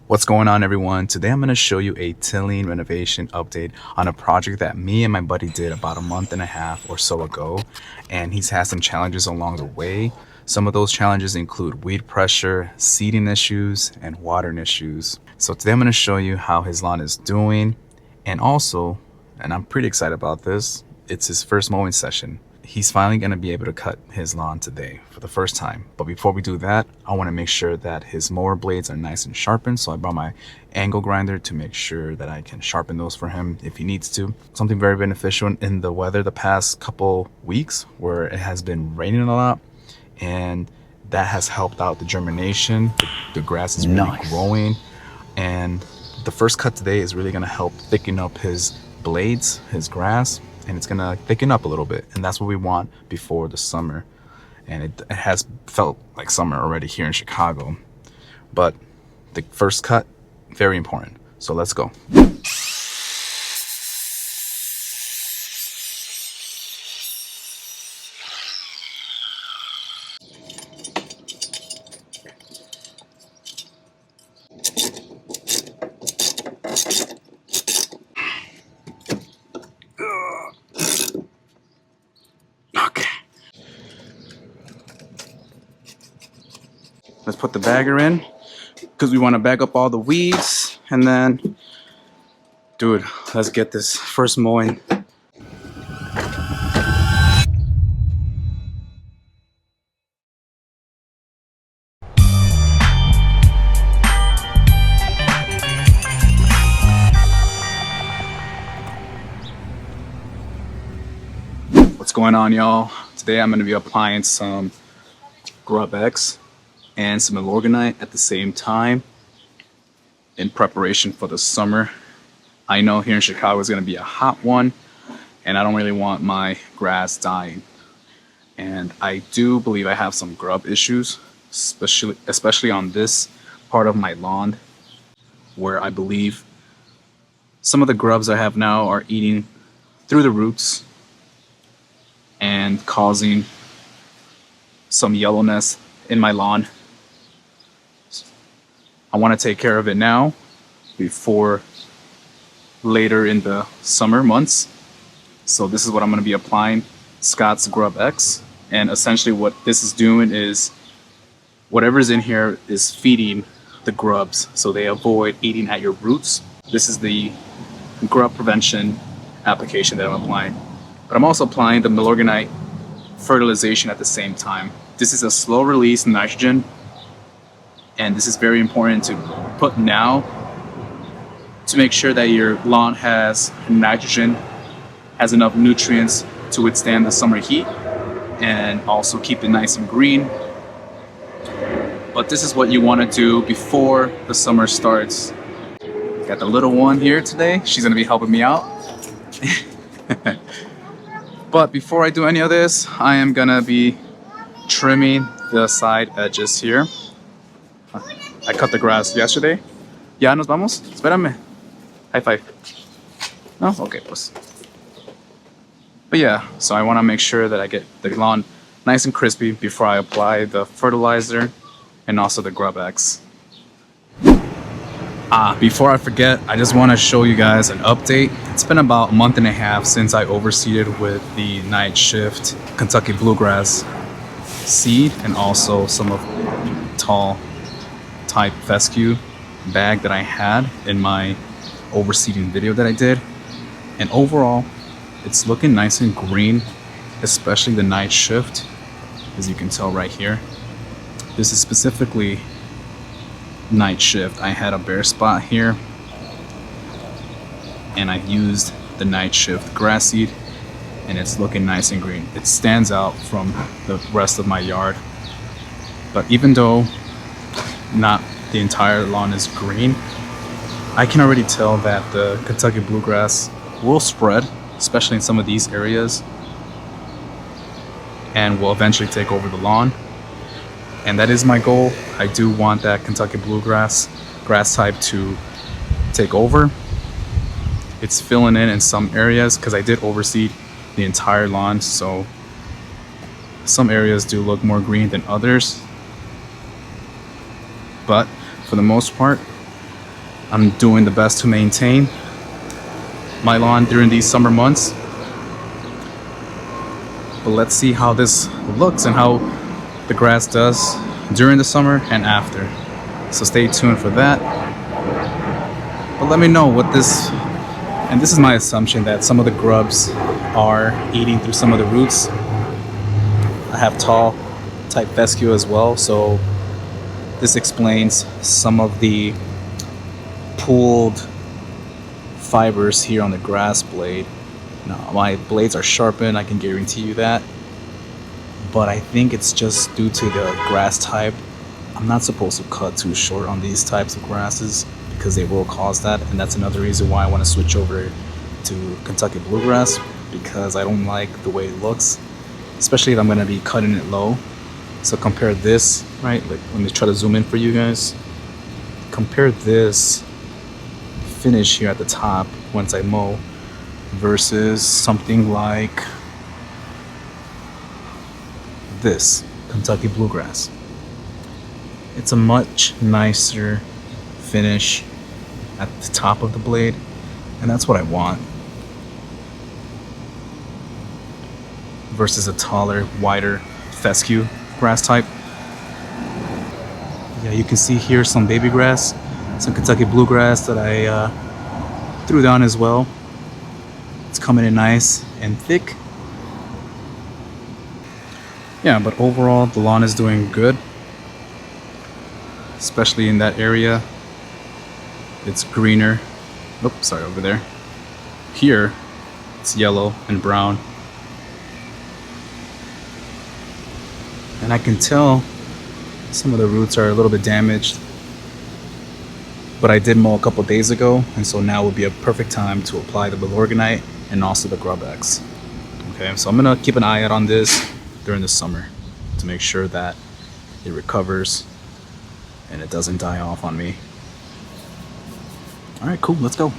What's going on, everyone? Today I'm going to show you a tilling renovation update on a project that me and my buddy did about a month and a half or so ago, and he's had some challenges along the way. Some of those challenges include weed pressure, seeding issues, and watering issues. So today I'm going to show you how his lawn is doing, and also, and I'm pretty excited about this, it's his first mowing session. He's finally going to be able to cut his lawn today for the first time. But before we do that, I want to make sure that his mower blades are nice and sharpened. So I brought my angle grinder to make sure that I can sharpen those for him if he needs to. Something very beneficial in the weather the past couple weeks where it has been raining a lot, and that has helped out the germination. The grass is really growing, and the first cut today is really going to help thicken up his blades, his grass, and it's gonna thicken up a little bit, and that's what we want before the summer. And it has felt like summer already here in Chicago, but the first cut, very important. So let's go. Let's put the bagger in because we want to bag up all the weeds, and then, dude, let's get this first mowing. What's going on, y'all? Today I'm going to be applying some GrubEx and some Milorganite at the same time in preparation for the summer. I know here in Chicago is going to be a hot one, and I don't really want my grass dying. And I do believe I have some grub issues, especially on this part of my lawn, where I believe some of the grubs I have now are eating through the roots and causing some yellowness in my lawn. I want to take care of it now before later in the summer months. So this is what I'm going to be applying, Scotts GrubEx. And essentially what this is doing is whatever's in here is feeding the grubs so they avoid eating at your roots. This is the grub prevention application that I'm applying. But I'm also applying the Milorganite fertilization at the same time. This is a slow release nitrogen, and this is very important to put now to make sure that your lawn has nitrogen, has enough nutrients to withstand the summer heat, and also keep it nice and green. But this is what you want to do before the summer starts. Got the little one here today. She's going to be helping me out. But before I do any of this, I am going to be trimming the side edges here. I cut the grass yesterday. ¿Ya nos vamos? Espérame. High five. No? Okay, pues. But yeah, so I want to make sure that I get the lawn nice and crispy before I apply the fertilizer and also the GrubEx. Before I forget, I just want to show you guys an update. It's been about a month and a half since I overseeded with the night shift Kentucky bluegrass seed and also some of tall type fescue bag that I had in my overseeding video that I did. And overall, it's looking nice and green, especially the night shift, as you can tell right here. This is specifically night shift. I had a bare spot here, and I used the night shift grass seed, and it's looking nice and green. It stands out from the rest of my yard. But even though not the entire lawn is green, I can already tell that the Kentucky bluegrass will spread, especially in some of these areas, and will eventually take over the lawn. And that is my goal. I do want that Kentucky bluegrass grass type to take over. It's filling in some areas because I did overseed the entire lawn, so some areas do look more green than others. But for the most part, I'm doing the best to maintain my lawn during these summer months. But let's see how this looks and how the grass does during the summer and after. So stay tuned for that. But let me know what this, and this is my assumption that some of the grubs are eating through some of the roots. I have tall type fescue as well, so this explains some of the pulled fibers here on the grass blade. Now, my blades are sharpened, I can guarantee you that. But I think it's just due to the grass type. I'm not supposed to cut too short on these types of grasses because they will cause that. And that's another reason why I want to switch over to Kentucky bluegrass, because I don't like the way it looks, especially if I'm going to be cutting it low. So compare this, right? Like, let me try to zoom in for you guys. Compare this finish here at the top once I mow versus something like this Kentucky bluegrass. It's a much nicer finish at the top of the blade, and that's what I want, versus a taller, wider fescue grass type. Yeah, you can see here some baby grass, some Kentucky bluegrass that I threw down as well. It's coming in nice and thick. Yeah, but overall the lawn is doing good, especially in that area. It's greener. Oops, sorry, over there. Here it's yellow and brown, and I can tell some of the roots are a little bit damaged, but I did mow a couple days ago, and so now would be a perfect time to apply the Milorganite and also the GrubEx. Okay, so I'm gonna keep an eye out on this during the summer to make sure that it recovers and it doesn't die off on me. All right, cool, let's go.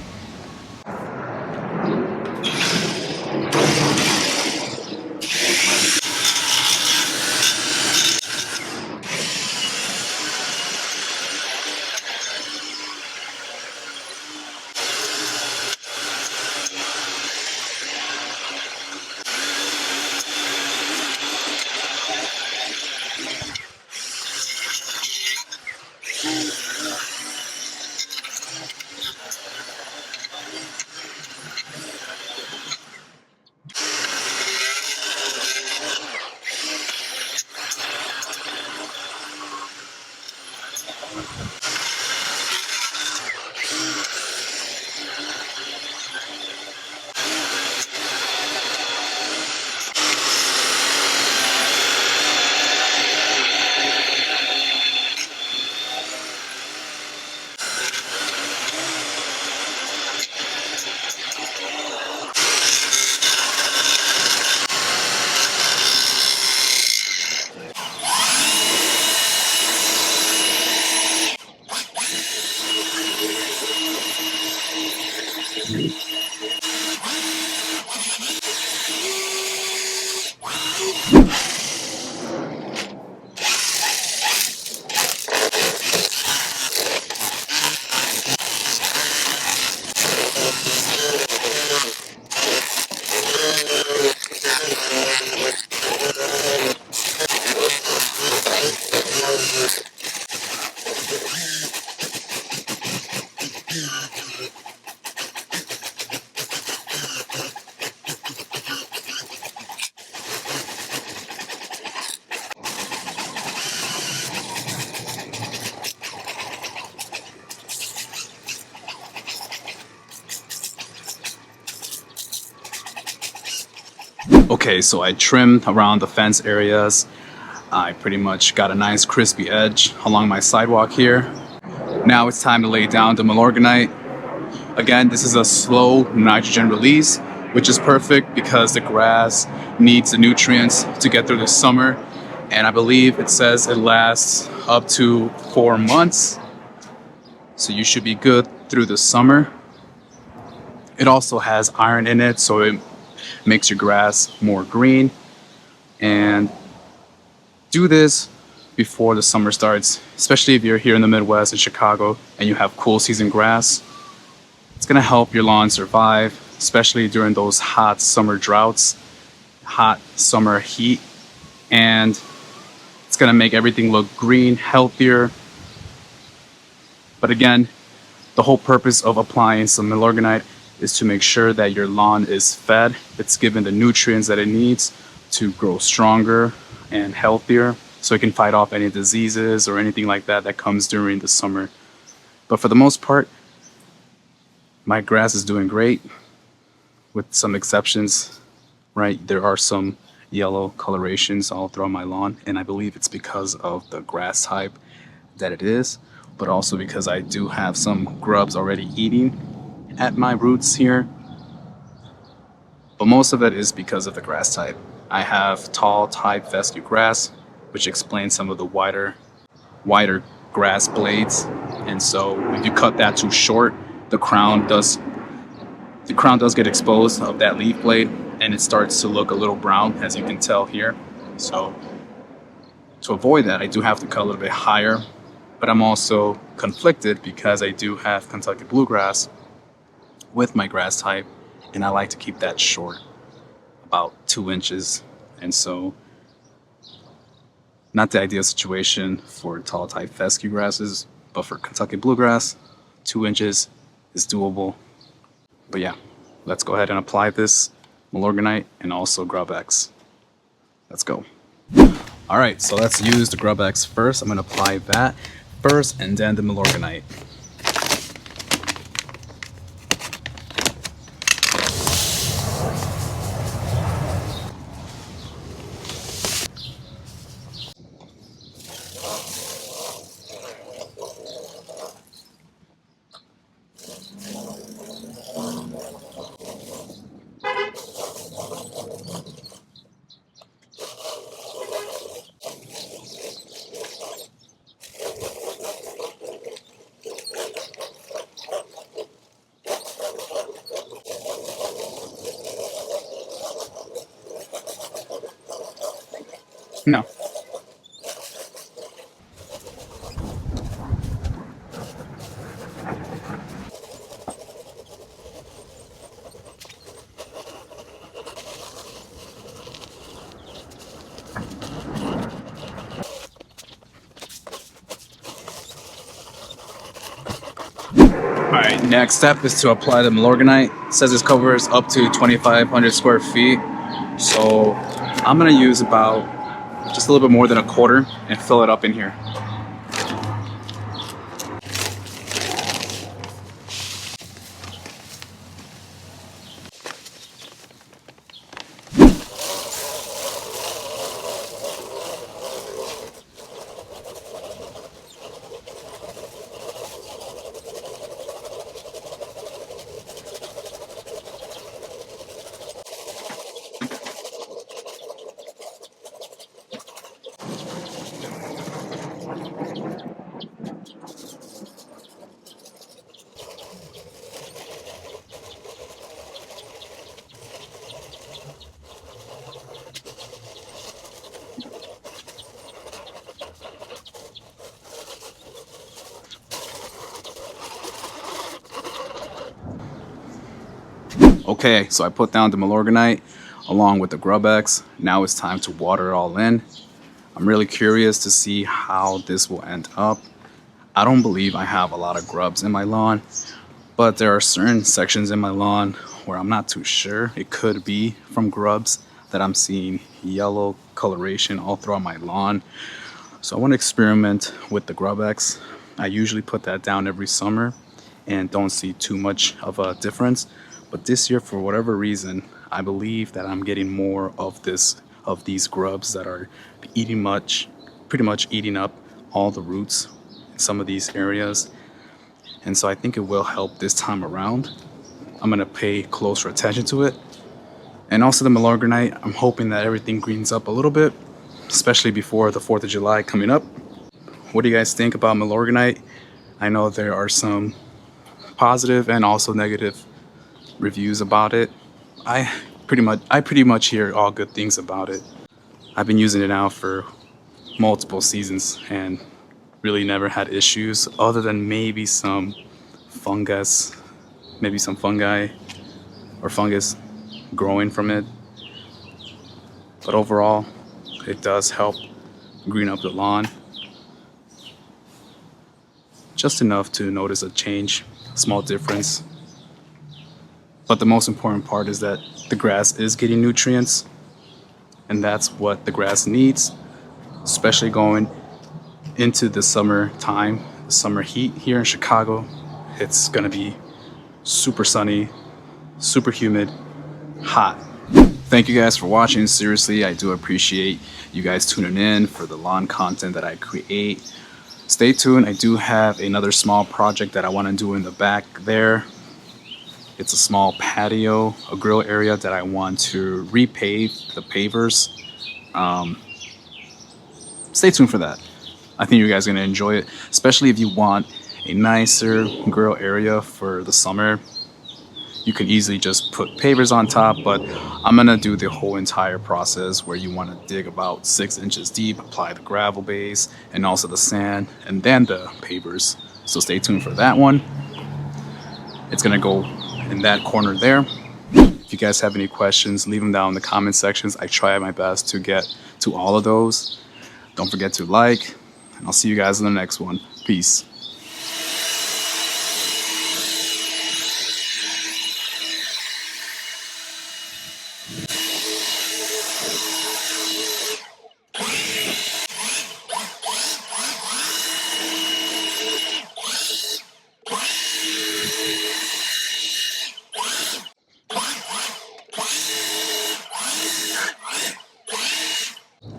Okay, so I trimmed around the fence areas. I pretty much got a nice crispy edge along my sidewalk here. Now it's time to lay down the Milorganite. Again, this is a slow nitrogen release, which is perfect because the grass needs the nutrients to get through the summer. And I believe it says it lasts up to 4 months. So you should be good through the summer. It also has iron in it, so it makes your grass more green. And do this before the summer starts, especially if you're here in the Midwest in Chicago and you have cool season grass. It's gonna help your lawn survive, especially during those hot summer droughts, hot summer heat, and it's gonna make everything look green, healthier. But again, the whole purpose of applying some Milorganite is to make sure that your lawn is fed, it's given the nutrients that it needs to grow stronger and healthier, so it can fight off any diseases or anything like that that comes during the summer. But for the most part, my grass is doing great, with some exceptions, right? There are some yellow colorations all throughout my lawn, and I believe it's because of the grass type that it is, but also because I do have some grubs already eating at my roots here. But most of it is because of the grass type. I have tall type fescue grass, which explains some of the wider grass blades. And so if you cut that too short, the crown does get exposed of that leaf blade, and it starts to look a little brown, as you can tell here. So to avoid that, I do have to cut a little bit higher, but I'm also conflicted because I do have Kentucky bluegrass with my grass type, and I like to keep that short, about 2 inches. And so not the ideal situation for tall type fescue grasses, but for Kentucky bluegrass, 2 inches is doable. But yeah, let's go ahead and apply this Milorganite and also GrubEx. Let's go. All right, so let's use the GrubEx first. I'm gonna apply that first and then the Milorganite. No. Alright, next step is to apply the Milorganite. It says this covers up to 2,500 square feet. So I'm gonna use about just a little bit more than a quarter and fill it up in here. Okay, so I put down the Milorganite along with the GrubEx. Now it's time to water it all in. I'm really curious to see how this will end up. I don't believe I have a lot of grubs in my lawn, but there are certain sections in my lawn where I'm not too sure. It could be from grubs that I'm seeing yellow coloration all throughout my lawn. So I want to experiment with the GrubEx. I usually put that down every summer and don't see too much of a difference. But this year, for whatever reason, I believe that I'm getting more of these grubs that are pretty much eating up all the roots in some of these areas. And so I think it will help this time around. I'm gonna pay closer attention to it. And also the Milorganite, I'm hoping that everything greens up a little bit, especially before the 4th of July coming up. What do you guys think about Milorganite? I know there are some positive and also negative reviews about it. I pretty much hear all good things about it. I've been using it now for multiple seasons and really never had issues other than maybe some fungus, maybe some fungi or fungus growing from it. But overall, it does help green up the lawn. Just enough to notice a change, a small difference. But the most important part is that the grass is getting nutrients, and that's what the grass needs, especially going into the summer time, the summer heat here in Chicago. It's gonna be super sunny, super humid, hot. Thank you guys for watching. Seriously, I do appreciate you guys tuning in for the lawn content that I create. Stay tuned. I do have another small project that I want to do in the back there. It's a small patio, a grill area that I want to repave the pavers. Stay tuned for that. I think you guys are going to enjoy it, especially if you want a nicer grill area for the summer. You can easily just put pavers on top, but I'm going to do the whole entire process where you want to dig about 6 inches deep, apply the gravel base and also the sand and then the pavers. So stay tuned for that one. It's going to go in that corner there. If you guys have any questions, leave them down in the comment sections. I try my best to get to all of those. Don't forget to like, and I'll see you guys in the next one. Peace.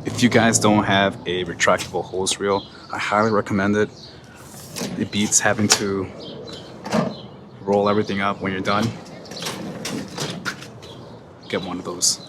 If you guys don't have a retractable hose reel, I highly recommend it. It beats having to roll everything up when you're done. Get one of those.